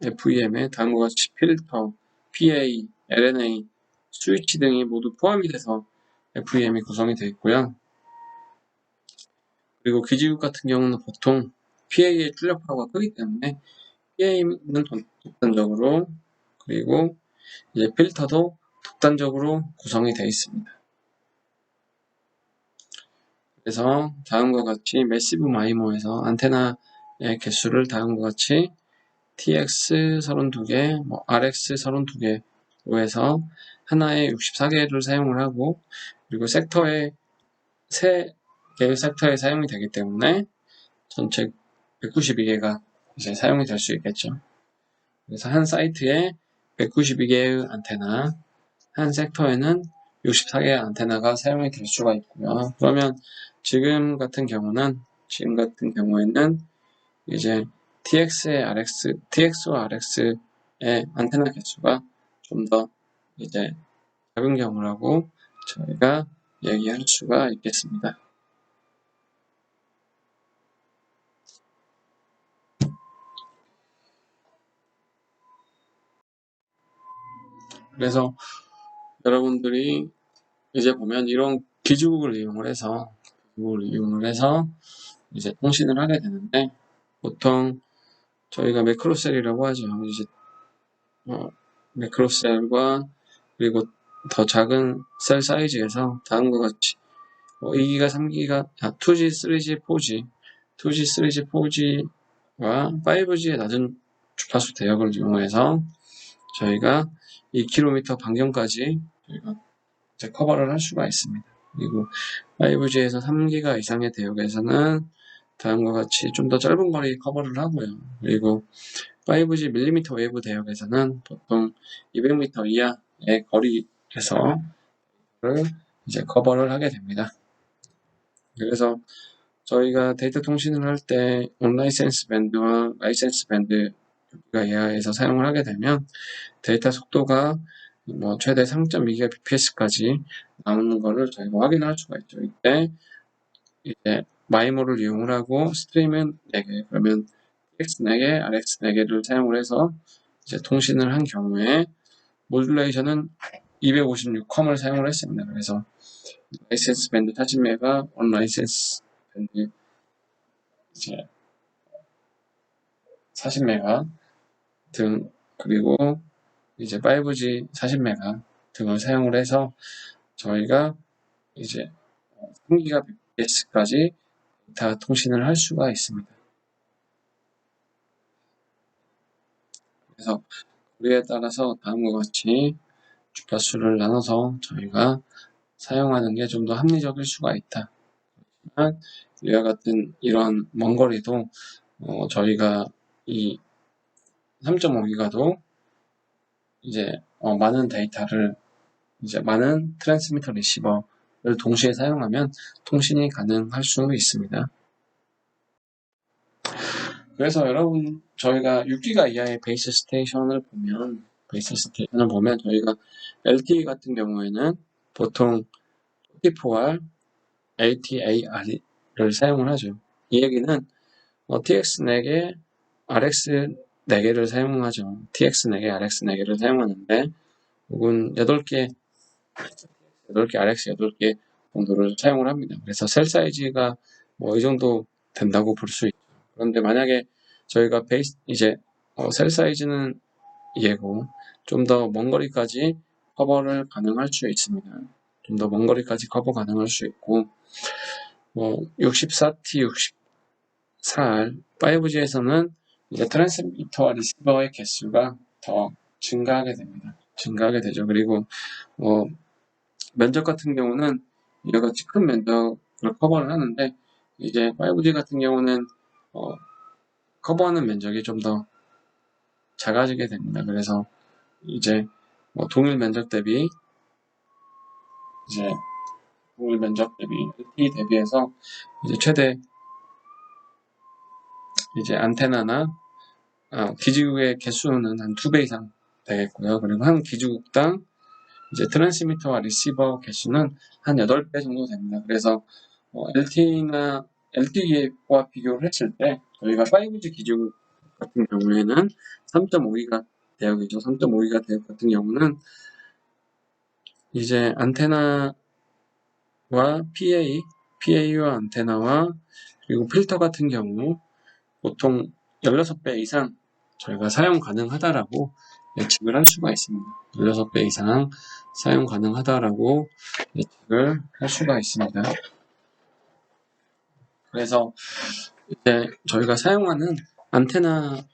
FEM에 다음과 같이 필터, PA, LNA, 스위치 등이 모두 포함이 돼서 FEM이 구성이 되어 있고요. 그리고 기지국 같은 경우는 보통 PA의 출력파가 크기 때문에 PA는 독단적으로, 그리고 이제 필터도 독단적으로 구성이 되어 있습니다. 그래서 다음과 같이 매시브 마이모에서 안테나의 개수를 다음과 같이 TX 32개, RX 32개로 해서 하나에 64개를 사용을 하고, 그리고 섹터에 3개의 섹터에 사용이 되기 때문에 전체 192개가 이제 사용이 될 수 있겠죠. 그래서 한 사이트에 192개의 안테나, 한 섹터에는 64개의 안테나가 사용이 될 수가 있고요. 그러면 지금 같은 경우에는 이제 TX와 RX의 안테나 개수가 좀 더 이제 작은 경우라고 저희가 얘기할 수가 있겠습니다. 그래서 여러분들이 이제 보면 이런 기지국을 이용을 해서 이제 통신을 하게 되는데, 보통 저희가 매크로셀이라고 하죠. 이제 매크로셀과 그리고 더 작은 셀 사이즈에서 다음과 같이 2기가, 3기가, 2G, 3G, 4G, 2G, 3G, 4G와 5G의 낮은 주파수 대역을 이용해서 저희가 2km 반경까지 저희가 이제 커버를 할 수가 있습니다. 그리고 5G에서 3기가 이상의 대역에서는 다음과 같이 좀 더 짧은 거리 커버를 하고요. 그리고 5G 밀리미터 웨이브 대역에서는 보통 200m 이하의 거리에서 이제 커버를 하게 됩니다. 그래서 저희가 데이터 통신을 할 때 온라이센스 밴드와 라이센스 밴드가 이하에서 사용을 하게 되면 데이터 속도가 최대 3.2gbps까지 나오는 것을 저희가 확인할 수가 있죠. 이때 이제 마이모를 이용을 하고 스트림은 4개, 그러면 TX 4개, RX 4개를 사용을 해서 이제 통신을 한 경우에 모듈레이션은 256컴을 사용을 했습니다. 그래서 라이센스 밴드 40메가, 언라이센스 밴드 이제 40메가 등, 그리고 이제 5G 40메가 등을 사용을 해서 저희가 이제 3GBps까지 데이터 통신을 할 수가 있습니다. 그래서 우리에 따라서 다음과 같이 주파수를 나눠서 저희가 사용하는 게 좀 더 합리적일 수가 있다. 하지만 이와 같은 이런 먼 거리도 저희가 이 3.5기가도 이제 많은 데이터를 이제 많은 트랜스미터 리시버를 동시에 사용하면 통신이 가능할 수 있습니다. 그래서 여러분 저희가 6기가 이하의 베이스 스테이션을 보면 저희가 LTE 같은 경우에는 보통 44R, LTAR을 사용을 하죠. 이 얘기는 TX 4개, RX 4개를 사용하죠. TX 4개, RX 4개를 사용하는데 혹은 8개, RX 8개 정도를 사용을 합니다. 그래서 셀 사이즈가 이 정도 된다고 볼 수 있죠. 그런데 만약에 저희가 셀 사이즈는 이해고 좀 더 먼 거리까지 커버를 가능할 수 있습니다. 좀 더 먼 거리까지 커버 가능할 수 있고 64T, 64R, 5G에서는 이제 트랜스미터와 리시버의 개수가 더 증가하게 됩니다. 증가하게 되죠. 그리고 면적 같은 경우는 이와 같이 큰 면적을 커버를 하는데 이제 5G 같은 경우는 커버하는 면적이 좀 더 작아지게 됩니다. 그래서 이제 동일 면적 대비 LTE 대비해서 이제 최대 이제 안테나나 기지국의 개수는 한 2배 이상 되겠고요. 그리고 한 기지국당 이제 트랜스미터와 리시버 개수는 한 8배 정도 됩니다. 그래서 LTE와 비교를 했을 때 저희가 5G 기지국 같은 경우에는 3.5기가 대역이죠. 3.5기가 대역 같은 경우는 이제 안테나와 PA와 안테나와 그리고 필터 같은 경우 보통 16배 이상 저희가 사용 가능하다라고 예측을 할 수가 있습니다. 16배 이상 사용 가능하다라고 예측을 할 수가 있습니다. 그래서 이제 저희가 사용하는 안테나의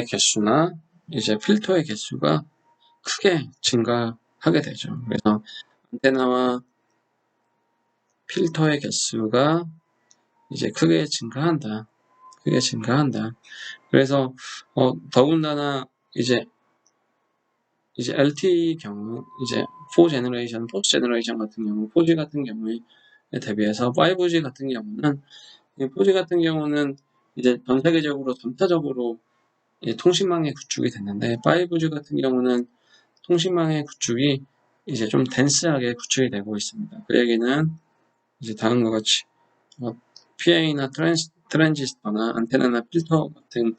개수나 이제 필터의 개수가 크게 증가하게 되죠. 그래서 안테나와 필터의 개수가 이제 크게 증가한다. 그래서 더군다나 이제 LTE 경우 이제 4제너레이션, 5제너레이션 같은 경우 4G 같은 경우에 대비해서 5G 같은 경우는 4G 같은 경우는 이제 전 세계적으로 점차적으로 통신망의 구축이 됐는데 5G 같은 경우는 통신망의 구축이 이제 좀 덴스하게 구축이 되고 있습니다. 그 얘기는 이제 다음과 같이 PA나 트랜지스터나 안테나나 필터 같은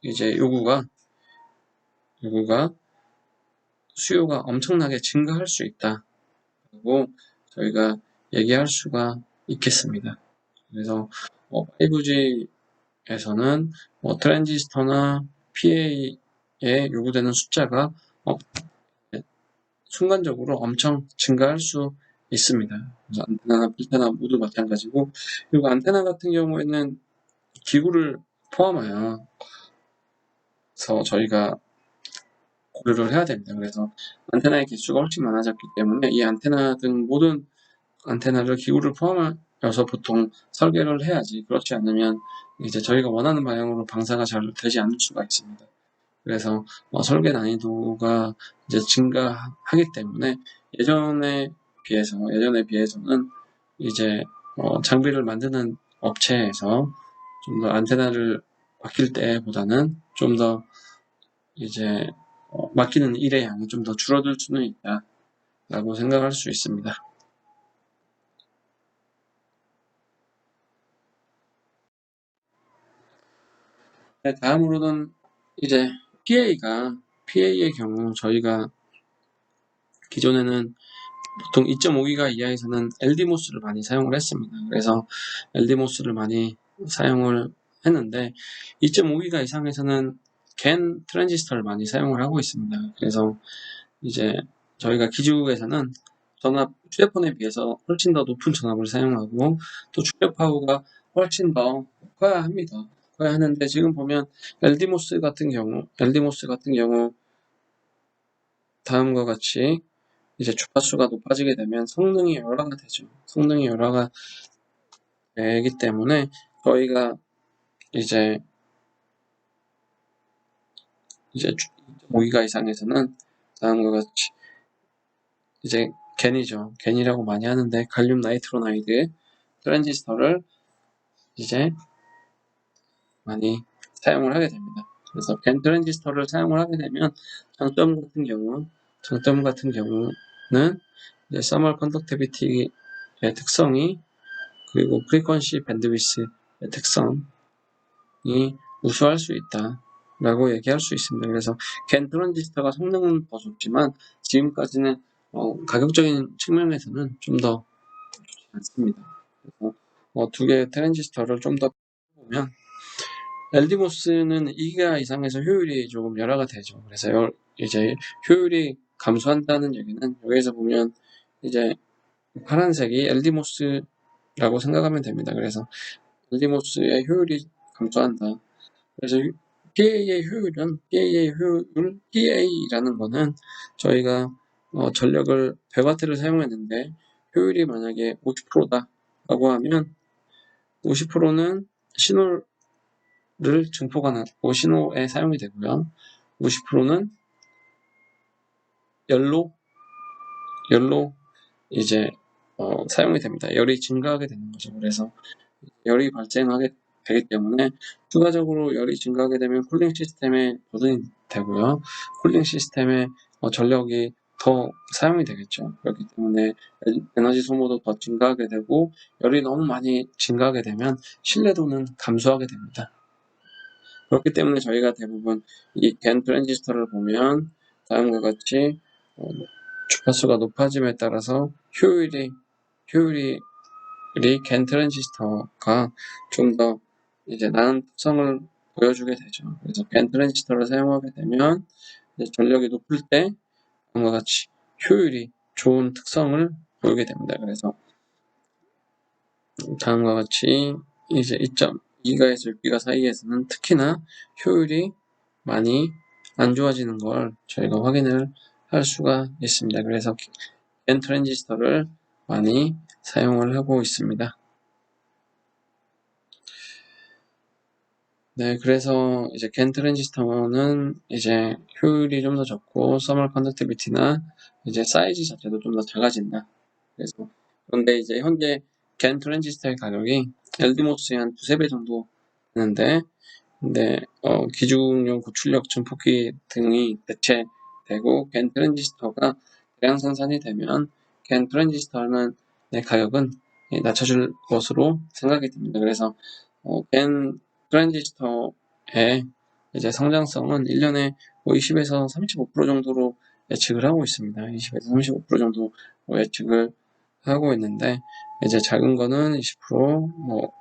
이제 요구가 수요가 엄청나게 증가할 수 있다고 저희가 얘기할 수가 있겠습니다. 그래서 5G에서는 트랜지스터나 PA에 요구되는 숫자가 순간적으로 엄청 증가할 수 있습니다. 그래서 안테나나 필터나 모두 마찬가지고, 그리고 안테나 같은 경우에는 기구를 포함하여 저희가 고려를 해야 됩니다. 그래서 안테나의 개수가 훨씬 많아졌기 때문에 이 안테나 등 모든 안테나를 기구를 포함하여서 보통 설계를 해야지, 그렇지 않으면 이제 저희가 원하는 방향으로 방사가 잘 되지 않을 수가 있습니다. 그래서 설계 난이도가 이제 증가하기 때문에 예전에 비해서는 이제 장비를 만드는 업체에서 좀 더 안테나를 맡길 때보다는 좀 더 이제 맡기는 일의 양이 좀 더 줄어들 수는 있다라고 생각할 수 있습니다. 네, 다음으로는 이제 PA의 경우 저희가 기존에는 보통 2.5기가 이하에서는 LDMOS를 많이 사용을 했습니다. 그래서 LDMOS를 많이 사용을 했는데 2.5기가 이상에서는 겐 트랜지스터를 많이 사용을 하고 있습니다. 그래서 이제 저희가 기지국에서는 휴대폰에 비해서 훨씬 더 높은 전압을 사용하고 또 출력 파워가 훨씬 더 커야 합니다. 커야 하는데 지금 보면 LDMOS 같은 경우 다음과 같이 이제 주파수가 높아지게 되면 성능이 열화가 되죠. 성능이 열화가 되기 때문에 저희가 이제 2.5기가 이상에서는 다음과 같이 이제 겐이라고 많이 하는데 갈륨 나이트로나이드 트랜지스터를 이제 많이 사용을 하게 됩니다. 그래서 겐 트랜지스터를 사용을 하게 되면 장점 같은 경우는 이제 서멀 컨덕티비티의 특성이 그리고 프리퀀시 밴드위스의 특성이 우수할 수 있다라고 얘기할 수 있습니다. 그래서 겐 트랜지스터가 성능은 더 좋지만 지금까지는 가격적인 측면에서는 좀 더 좋지 않습니다. 그래서 두 개의 트랜지스터를 좀 더 보면 LDMOS는 2기가 이상에서 효율이 조금 열화가 되죠. 그래서 이제 효율이 감소한다는 얘기는 여기에서 보면 이제 파란색이 LDMOS라고 생각하면 됩니다. 그래서 LDMOS의 효율이 감소한다. 그래서 PA의 효율은 PA라는 거는 저희가 전력을 100W를 사용했는데 효율이 만약에 50%다라고 하면 50%는 신호를 증폭하는 신호에 사용이 되고요. 50%는 열로 이제 사용이 됩니다. 열이 증가하게 되는 거죠. 그래서 열이 발생하게 되기 때문에 추가적으로 열이 증가하게 되면 쿨링 시스템에 보존이 되고요. 쿨링 시스템에 전력이 더 사용이 되겠죠. 그렇기 때문에 에너지 소모도 더 증가하게 되고 열이 너무 많이 증가하게 되면 신뢰도는 감소하게 됩니다. 그렇기 때문에 저희가 대부분 이 겐 트랜지스터를 보면 다음과 같이 주파수가 높아짐에 따라서 효율이 겐 트랜지스터가 좀 더 이제 나은 특성을 보여주게 되죠. 그래서 겐 트랜지스터를 사용하게 되면 전력이 높을 때 다음과 같이 효율이 좋은 특성을 보이게 됩니다. 그래서 다음과 같이 이제 2.2GHz에서 6GHz 사이에서는 특히나 효율이 많이 안 좋아지는 걸 저희가 확인을 할 수가 있습니다. 그래서 겐 트랜지스터를 많이 사용을 하고 있습니다. 네, 그래서 이제 겐 트랜지스터는 이제 효율이 좀 더 적고 서멀 컨덕티비티나 이제 사이즈 자체도 좀 더 작아진다. 그래서 그런데 이제 현재 겐 트랜지스터의 가격이 LD모스의 한 2~3배 정도 되는데 근데 기중용 고출력 증폭기 등이 대체되고 겐 트랜지스터가 대량 생산이 되면 겐 트랜지스터는 가격은 낮춰질 것으로 생각이 됩니다. 그래서 겐 트랜지스터의 이제 성장성은 1년에 20에서 35% 정도로 예측을 하고 있습니다. 20에서 35% 정도 예측을 하고 있는데 이제 작은 거는 20%,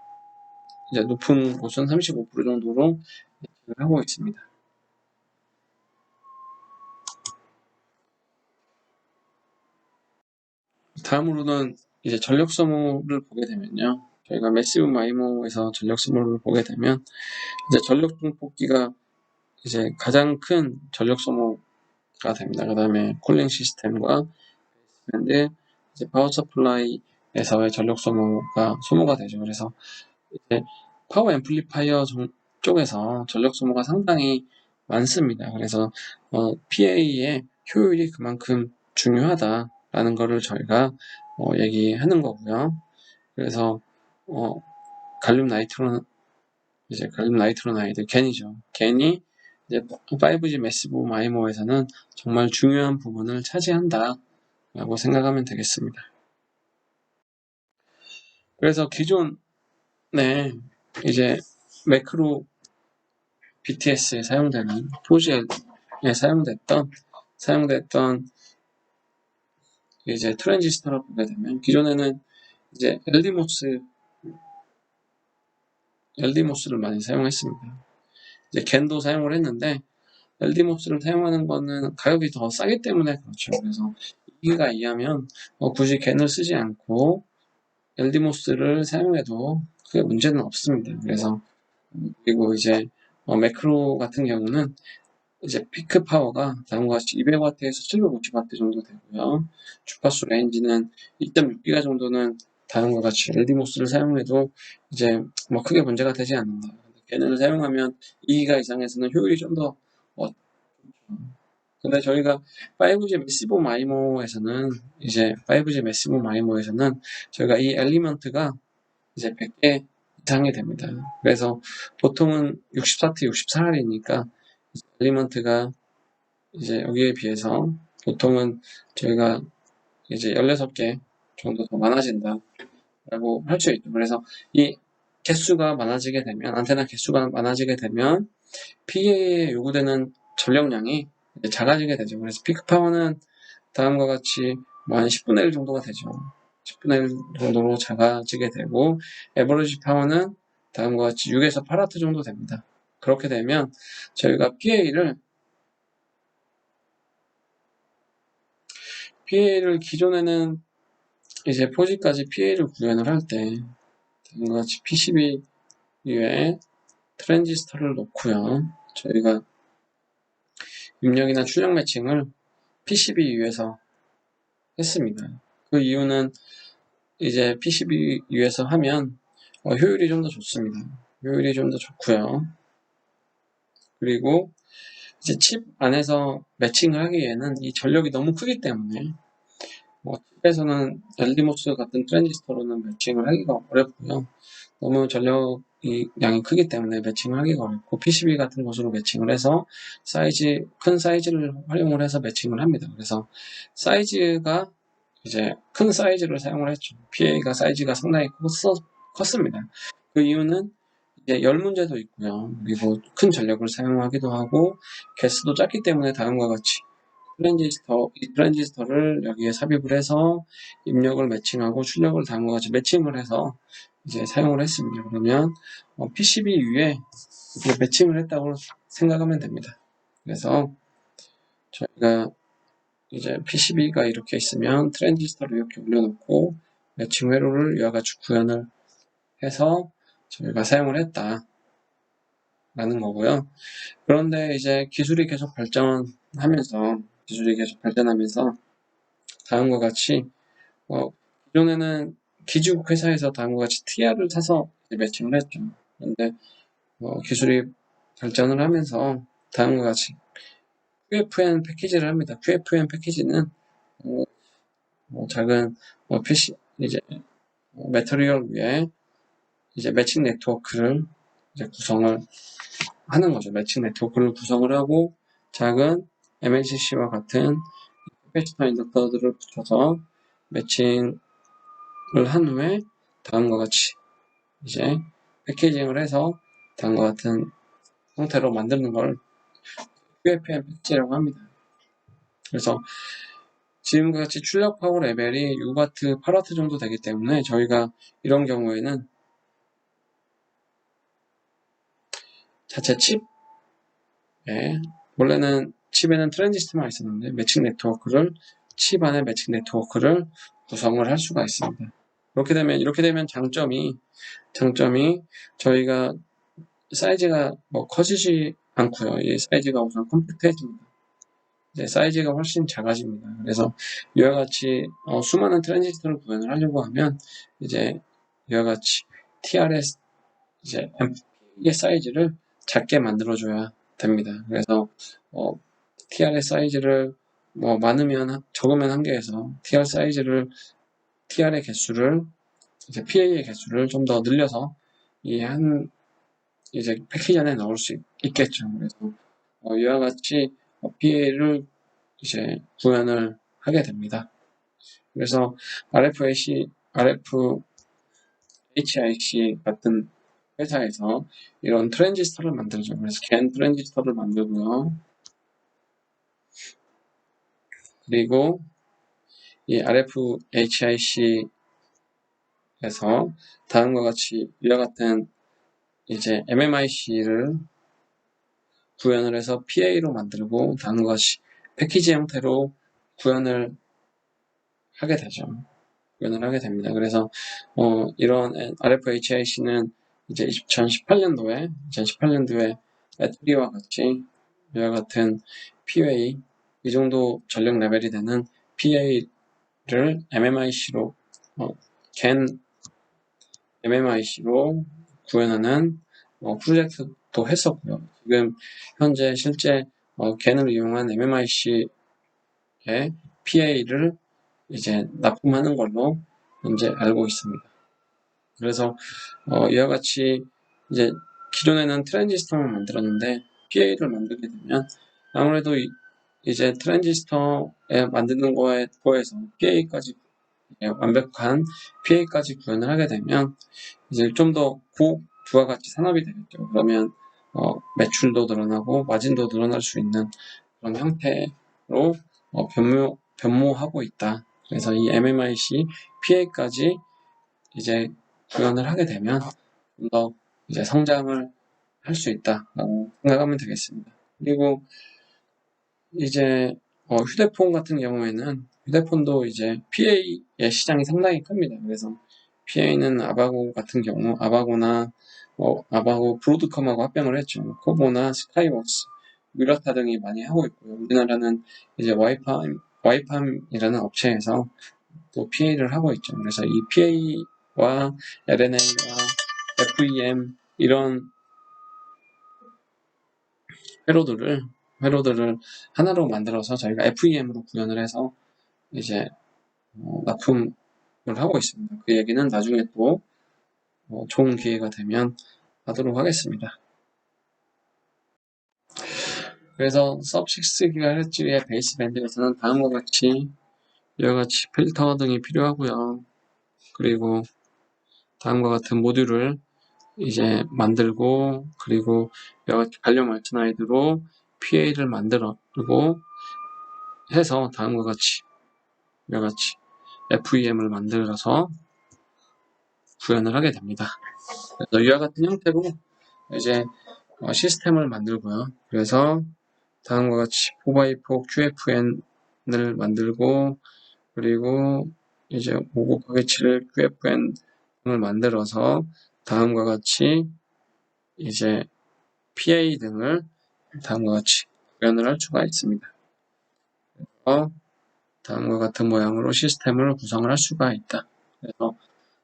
이제 높은 곳은 35% 정도로 예측을 하고 있습니다. 다음으로는 이제 전력 소모를 보게 되면요. 저희가 매시브 마이모에서 전력 소모를 보게 되면 이제 전력 증폭기가 이제 가장 큰 전력 소모가 됩니다. 그 다음에 쿨링 시스템과 베이스밴드, 이제 파워 서플라이에서의 전력 소모가 되죠. 그래서 이제 파워 앰플리파이어 쪽에서 전력 소모가 상당히 많습니다. 그래서 PA의 효율이 그만큼 중요하다라는 거를 저희가 얘기하는 거고요. 그래서 갈륨 나이트로나이드 겐이죠. 겐이 이제 5G 매시브 마이모에서는 정말 중요한 부분을 차지한다라고 생각하면 되겠습니다. 그래서 기존에 이제 매크로 BTS에 사용되는 4G에 사용됐던 이제 트랜지스터를 보게 되면 기존에는 이제 LD모스를 많이 사용했습니다. 이제 겐도 사용을 했는데 LD모스를 사용하는 거는 가격이 더 싸기 때문에 그렇죠. 그래서 이해가 이해하면 굳이 겐을 쓰지 않고 LD모스를 사용해도 크게 문제는 없습니다. 그래서 그리고 이제 매크로 같은 경우는 이제 피크 파워가 다음과 같이 200W에서 750W 정도 되고요. 주파수 레인지는 2.6GHz 정도는 다음과 같이 LD모스를 사용해도 이제 크게 문제가 되지 않는다. 걔네를 사용하면 2GHz 이상에서는 효율이 좀 더 근데 저희가 5G 매시브 마이모에서는 저희가 이 엘리먼트가 이제 100개 이상이 됩니다. 그래서 보통은 64T, 64R이니까 엘리먼트가 이제 여기에 비해서 보통은 저희가 이제 16개 정도 더 많아진다라고 할 수 있죠. 그래서 이 개수가 많아지게 되면, 안테나 개수가 많아지게 되면 PA에 요구되는 전력량이 작아지게 되죠. 그래서 피크 파워는 다음과 같이 한 10분의 1 정도가 되죠. 10분의 1 정도로 작아지게 되고, 에버리지 파워는 다음과 같이 6에서 8W 정도 됩니다. 그렇게 되면 저희가 PA를 기존에는 이제 4G까지 PA를 구현을 할 때 다음과 같이 PCB 위에 트랜지스터를 놓고요. 저희가 입력이나 출력 매칭을 PCBU에서 했습니다. 그 이유는 이제 PCBU에서 하면 효율이 좀 더 좋습니다. 효율이 좀 더 좋고요. 그리고 이제 칩 안에서 매칭을 하기에는 이 전력이 너무 크기 때문에 칩에서는 LDMOS 같은 트랜지스터로는 매칭을 하기가 어렵고요. 너무 전력이 양이 크기 때문에 매칭을 하기가 어렵고 PCB 같은 곳으로 매칭을 해서 큰 사이즈를 활용을 해서 매칭을 합니다. 그래서 사이즈가 이제 큰 사이즈를 사용을 했죠. PA가 사이즈가 상당히 컸습니다. 그 이유는 이제 열 문제도 있고요. 그리고 큰 전력을 사용하기도 하고 개수도 작기 때문에 다음과 같이 이 트랜지스터를 여기에 삽입을 해서 입력을 매칭하고 출력을 다음과 같이 매칭을 해서 이제 사용을 했습니다. 그러면 PCB 위에 매칭을 했다고 생각하면 됩니다. 그래서 저희가 이제 PCB가 이렇게 있으면 트랜지스터를 이렇게 올려놓고 매칭 회로를 이와 같이 구현을 해서 저희가 사용을 했다라는 거고요. 그런데 이제 기술이 계속 발전하면서 다음과 같이 기존에는 기죽 회사에서 다음과 같이 TR을 사서 매칭을 했죠. 그런데 기술이 발전을 하면서 다음과 같이 QFN 패키지를 합니다. QFN 패키지는 작은 PC 이제 매터리얼 위에 이제 매칭 네트워크를 이제 구성을 하는 거죠. 매칭 네트워크를 구성을 하고 작은 MLCC와 같은 캐패시터 인덕터들을 붙여서 매칭을 한 후에 다음과 같이 이제 패키징을 해서 다음과 같은 형태로 만드는 걸 QFN 패키지라고 합니다. 그래서 지금과 같이 출력 파워 레벨이 6W, 8W 정도 되기 때문에 저희가 이런 경우에는 자체 칩에 원래는 칩에는 트랜지스터만 있었는데 칩 안에 매칭 네트워크를 구성을 할 수가 있습니다. 이렇게 되면 장점이 저희가 사이즈가 커지지 않고요. 이 사이즈가 우선 컴팩트해집니다. 이제 사이즈가 훨씬 작아집니다. 그래서 이와 같이 수많은 트랜지스터를 구현을 하려고 하면 이제 이와 같이 TRS 이제 앰프의 사이즈를 작게 만들어줘야 됩니다. 그래서 TR의 사이즈를 많으면 적으면 한계에서 TR의 개수를 이제 PA의 개수를 좀 더 늘려서 이제 패키지 안에 넣을 수 있겠죠. 그래서 이와 같이 PA를 이제 구현을 하게 됩니다. 그래서 RFHIC 같은 회사에서 이런 트랜지스터를 만들죠. 그래서 겐 트랜지스터를 만들고요. 그리고 이 RFHIC에서 다음과 같이 이와 같은 이제 MMIC를 구현을 해서 PA로 만들고 다음과 같이 패키지 형태로 구현을 하게 됩니다. 그래서 이런 RFHIC는 이제 2018년도에 배터리와 같이 이와 같은 PA 이 정도 전력 레벨이 되는 PA를 MMIC로 겐 MMIC로 구현하는 프로젝트도 했었고요. 지금 현재 실제 겐을 이용한 MMIC의 PA를 이제 납품하는 걸로 현재 알고 있습니다. 그래서 이와 같이 이제 기존에는 트랜지스터만 만들었는데 PA를 만들게 되면 아무래도 이제 트랜지스터에 만드는 거에서 PA까지 완벽한 PA까지 구현을 하게 되면 이제 좀 더 고부가가치 산업이 되겠죠. 그러면 매출도 늘어나고 마진도 늘어날 수 있는 그런 형태로 변모하고 있다. 그래서 이 MMIC PA까지 이제 구현을 하게 되면 좀 더 이제 성장을 할 수 있다라고 생각하면 되겠습니다. 그리고 이제 휴대폰 같은 경우에는 휴대폰도 이제 PA의 시장이 상당히 큽니다. 그래서 PA는 아바고 같은 경우 아바고나 아바하고 브로드컴하고 합병을 했죠. 코보나 스카이웍스, 뮤라타 등이 많이 하고 있고요. 우리나라는 이제 와이팜이라는 업체에서 또 PA를 하고 있죠. 그래서 이 PA와 LNA와 FEM 이런 회로들을 하나로 만들어서 저희가 FEM으로 구현을 해서 이제 납품을 하고 있습니다. 그 얘기는 나중에 또 좋은 기회가 되면 하도록 하겠습니다. 그래서 sub-6GHz의 베이스밴드에서는 다음과 같이 이와 같이 필터 등이 필요하고요. 그리고 다음과 같은 모듈을 이제 만들고, 그리고 이와 같이 갈륨 알트나이드로 PA를 만들고 해서 다음과 같이 이와 같이 FEM을 만들어서 구현을 하게 됩니다. 그래서 이와 같은 형태로 이제 시스템을 만들고요. 그래서 다음과 같이 4x4 QFN을 만들고, 그리고 이제 5 곱하기 7 QFN 을 만들어서 다음과 같이 이제 PA 등을 다음과 같이 구현을 할 수가 있습니다. 그래서 다음과 같은 모양으로 시스템을 구성을 할 수가 있다. 그래서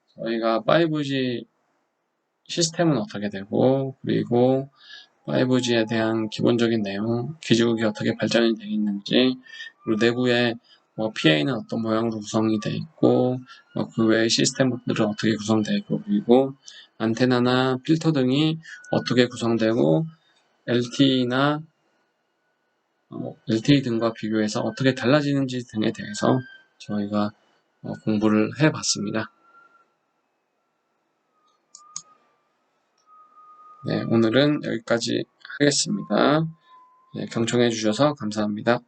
저희가 5G 시스템은 어떻게 되고, 그리고 5G에 대한 기본적인 내용, 기지국이 어떻게 발전이 되어 있는지, 그리고 내부에 PA는 어떤 모양으로 구성이 되어 있고, 그 외의 시스템들은 어떻게 구성되어 있고, 그리고 안테나나 필터 등이 어떻게 구성되고, LTE나 LTE 등과 비교해서 어떻게 달라지는지 등에 대해서 저희가 공부를 해봤습니다. 네, 오늘은 여기까지 하겠습니다. 네, 경청해 주셔서 감사합니다.